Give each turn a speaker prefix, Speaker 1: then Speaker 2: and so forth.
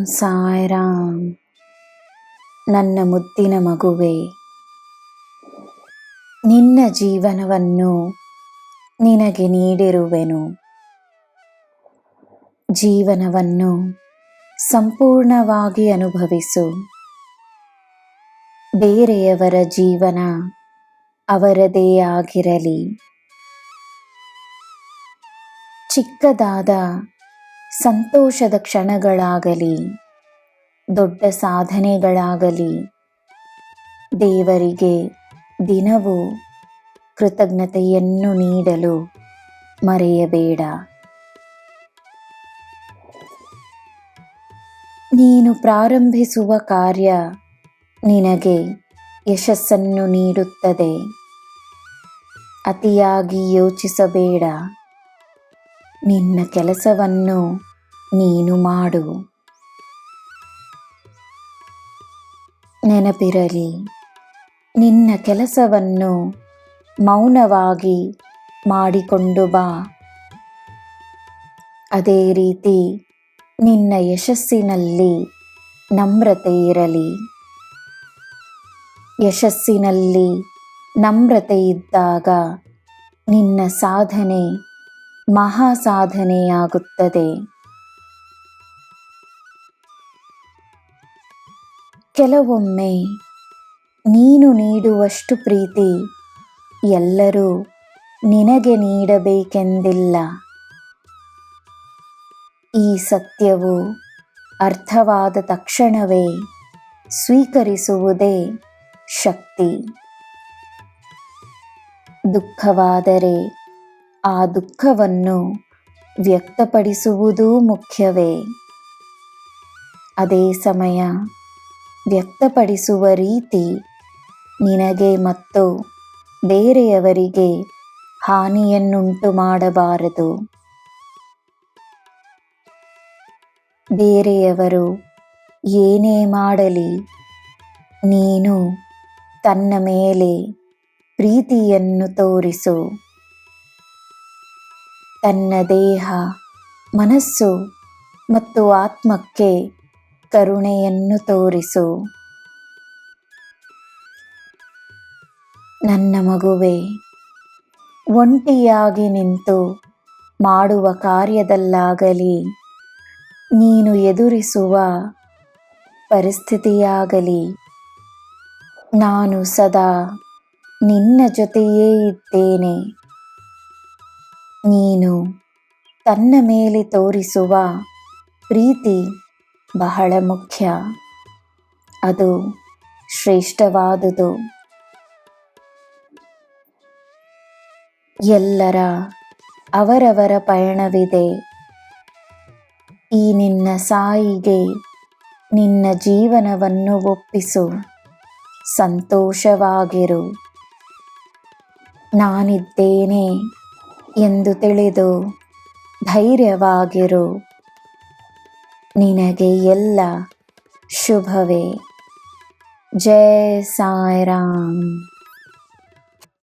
Speaker 1: ಸಾಯಿರಾಮ್. ನನ್ನ ಮುದ್ದಿನ ಮಗುವೆ, ನಿನ್ನ ಜೀವನವನ್ನು ನಿನಗೆ ನೀಡಿರುವೆನು. ಜೀವನವನ್ನು ಸಂಪೂರ್ಣವಾಗಿ ಅನುಭವಿಸು. ಬೇರೆಯವರ ಜೀವನ ಅವರದೇ ಆಗಿರಲಿ. ಚಿಕ್ಕದಾದ ಸಂತೋಷದ ಕ್ಷಣಗಳಾಗಲಿ, ದೊಡ್ಡ ಸಾಧನೆಗಳಾಗಲಿ, ದೇವರಿಗೆ ದಿನವೂ ಕೃತಜ್ಞತೆಯನ್ನು ನೀಡಲು ಮರೆಯಬೇಡ. ನೀನು ಪ್ರಾರಂಭಿಸುವ ಕಾರ್ಯ ನಿನಗೆ ಯಶಸ್ಸನ್ನು ನೀಡುತ್ತದೆ. ಅತಿಯಾಗಿ ಯೋಚಿಸಬೇಡ. ನಿನ್ನ ಕೆಲಸವನ್ನು ನೀನು ಮಾಡು. ನೆನಪಿರಲಿ, ನಿನ್ನ ಕೆಲಸವನ್ನು ಮೌನವಾಗಿ ಮಾಡಿಕೊಂಡು ಬಾ. ಅದೇ ರೀತಿ ನಿನ್ನ ಯಶಸ್ಸಿನಲ್ಲಿ ನಮ್ರತೆ ಇರಲಿ. ಯಶಸ್ಸಿನಲ್ಲಿ ನಮ್ರತೆ ಇದ್ದಾಗ ನಿನ್ನ ಸಾಧನೆ ಮಹಾ ಸಾಧನೆಯಾಗುತ್ತದೆ. ಕೆಲವೊಮ್ಮೆ ನೀನು ನೀಡುವಷ್ಟು ಪ್ರೀತಿ ಎಲ್ಲರೂ ನಿನಗೆ ನೀಡಬೇಕೆಂದಿಲ್ಲ. ಈ ಸತ್ಯವು ಅರ್ಥವಾದ ತಕ್ಷಣವೇ ಸ್ವೀಕರಿಸುವುದೇ ಶಕ್ತಿ. ದುಃಖವಾದರೆ ಆ ದುಃಖವನ್ನು ವ್ಯಕ್ತಪಡಿಸುವುದೂ ಮುಖ್ಯವೇ. ಅದೇ ಸಮಯ ವ್ಯಕ್ತಪಡಿಸುವ ರೀತಿ ನಿನಗೆ ಮತ್ತು ಬೇರೆಯವರಿಗೆ ಹಾನಿಯನ್ನುಂಟು ಮಾಡಬಾರದು. ಬೇರೆಯವರು ಏನೇ ಮಾಡಲಿ, ನೀನು ತನ್ನ ಮೇಲೆ ಪ್ರೀತಿಯನ್ನು ತೋರಿಸು. ತನ್ನ ದೇಹ, ಮನಸ್ಸು ಮತ್ತು ಆತ್ಮಕ್ಕೆ ಕರುಣೆಯನ್ನು ತೋರಿಸು. ನನ್ನ ಮಗುವೆ, ಒಂಟಿಯಾಗಿ ನಿಂತು ಮಾಡುವ ಕಾರ್ಯದಲ್ಲಾಗಲಿ, ನೀನು ಎದುರಿಸುವ ಪರಿಸ್ಥಿತಿಯಾಗಲಿ, ನಾನು ಸದಾ ನಿನ್ನ ಜೊತೆಯೇ ಇದ್ದೇನೆ. ನೀನು ತನ್ನ ಮೇಲೆ ತೋರಿಸುವ ಪ್ರೀತಿ ಬಹಳ ಮುಖ್ಯ. ಅದು ಶ್ರೇಷ್ಠವಾದುದು. ಎಲ್ಲರ ಅವರವರ ಪಯಣವಿದೆ. ಈ ನಿನ್ನ ಸಾಯಿಗೆ ನಿನ್ನ ಜೀವನವನ್ನು ಒಪ್ಪಿಸು. ಸಂತೋಷವಾಗಿರು. ನಾನಿದ್ದೇನೆ ಎಂದು ತಿಳಿದು ಧೈರ್ಯವಾಗಿರು. ನಿನಗೆ ಎಲ್ಲ ಶುಭವೇ. ಜೈ ಸಾಯಿರಾಮ್.